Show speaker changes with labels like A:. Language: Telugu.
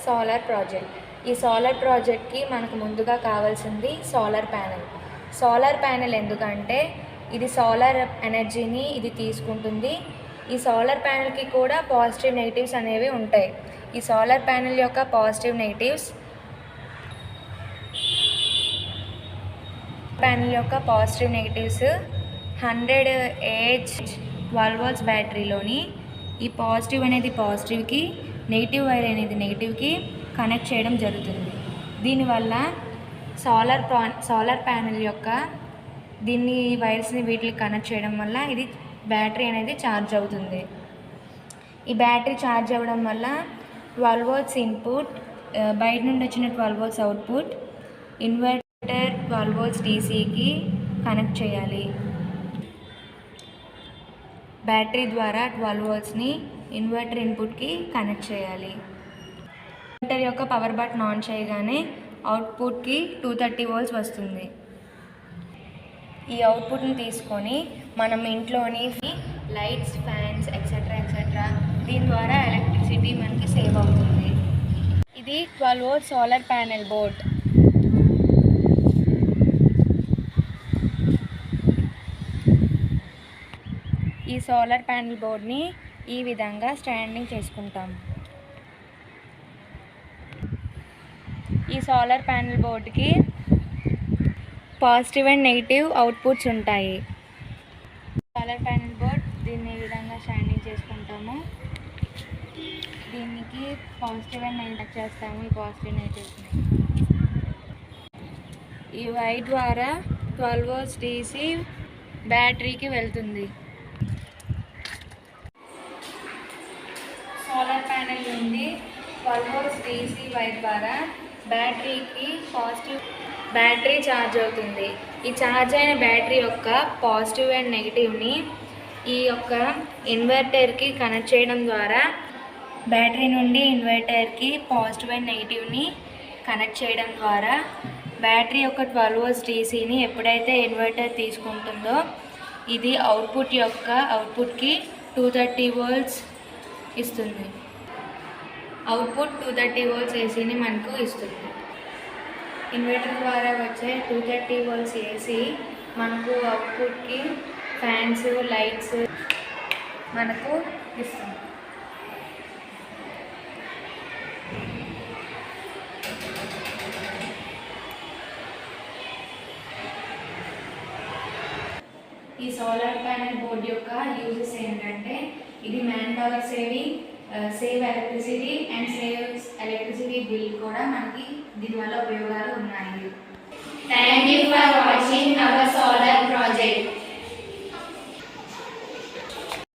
A: Solar project. ఈ సోలార్ ప్రాజెక్ట్కి మనకు ముందుగా కావాల్సింది సోలార్ ప్యానెల్. సోలార్ ప్యానెల్ ఎందుకంటే ఇది సోలార్ ఎనర్జీని ఇది తీసుకుంటుంది. ఈ సోలార్ ప్యానెల్కి కూడా పాజిటివ్ నెగిటివ్స్ అనేవి ఉంటాయి. ఈ సోలార్ ప్యానెల్ యొక్క పాజిటివ్ నెగిటివ్స్ 100 AH 12 volts బ్యాటరీలోని ఈ పాజిటివ్ అనేది పాజిటివ్కి, నెగిటివ్ వైర్ అనేది నెగిటివ్కి కనెక్ట్ చేయడం జరుగుతుంది. దీనివల్ల సోలార్ ప్యానెల్ యొక్క దీన్ని వైర్స్ని వీటికి కనెక్ట్ చేయడం వల్ల ఇది బ్యాటరీ అనేది ఛార్జ్ అవుతుంది. ఈ బ్యాటరీ ఛార్జ్ అవ్వడం వల్ల 12 volts ఇన్పుట్, బయట నుండి వచ్చిన 12 volts అవుట్పుట్, ఇన్వర్టర్ 12 volts DCకి కనెక్ట్ చేయాలి. బ్యాటరీ ద్వారా 12 voltsని ఇన్వర్టర్ ఇన్పుట్కి కనెక్ట్ చేయాలి. ఇన్వర్టర్ యొక్క పవర్ బటన్ ఆన్ చేయగానే అవుట్పుట్కి 230 volts వస్తుంది. ఈ అవుట్పుట్ని తీసుకొని మనం ఇంట్లోని లైట్స్, ఫ్యాన్స్ ఎక్సెట్రా దీని ద్వారా ఎలక్ట్రిసిటీ మనకి సేవ్ అవుతుంది. ఇది 12 volts సోలార్ ప్యానెల్ బోర్డ్. ఈ సోలార్ ప్యానెల్ బోర్డ్ని ఈ విధంగా స్టాండింగ్ చేసుకుంటాం. ఈ సోలార్ ప్యానెల్ బోర్డుకి పాజిటివ్ అండ్ నెగిటివ్ అవుట్పుట్స్ ఉంటాయి. సోలార్ ప్యానెల్ బోర్డ్ దీన్ని ఈ విధంగా స్టాండింగ్ చేసుకుంటాము. దీనికి పాజిటివ్ అండ్ నెగిటివ్ చేస్తాము. ఈ పాజిటివ్ నెగిటివ్స్ని ఈ వైర్ ద్వారా 12 volts DC బ్యాటరీకి వెళ్తుంది. సోలార్ ప్యానెల్ నుండి 12 volts DC వైర్ ద్వారా బ్యాటరీకి బ్యాటరీ ఛార్జ్ అవుతుంది. ఈ ఛార్జ్ అయిన బ్యాటరీ యొక్క పాజిటివ్ అండ్ నెగిటివ్ని ఈ యొక్క ఇన్వర్టర్కి కనెక్ట్ చేయడం ద్వారా బ్యాటరీ నుండి ఇన్వర్టర్కి పాజిటివ్ అండ్ నెగిటివ్ని కనెక్ట్ చేయడం ద్వారా బ్యాటరీ యొక్క 12 volts DCని ఎప్పుడైతే ఇన్వర్టర్ తీసుకుంటుందో ఇది అవుట్పుట్కి 230 volts ఇస్తుంది. అవుట్పుట్ 230 volts ACని మనకు ఇస్తుంది. ఇన్వర్టర్ ద్వారా వచ్చే 230 volts AC మనకు అవుట్పుట్కి ఫ్యాన్స్, లైట్స్ మనకు ఇస్తుంది. ఈ సోలార్ ప్యానెల్ బోర్డ్ యొక్క యూజెస్ ఏంటంటే ఇది man power saving, save electricity and saves electricity bill కూడా మనకి దీనివల్ల ఉపయోగాలు ఉన్నాయి.
B: Thank you for watching our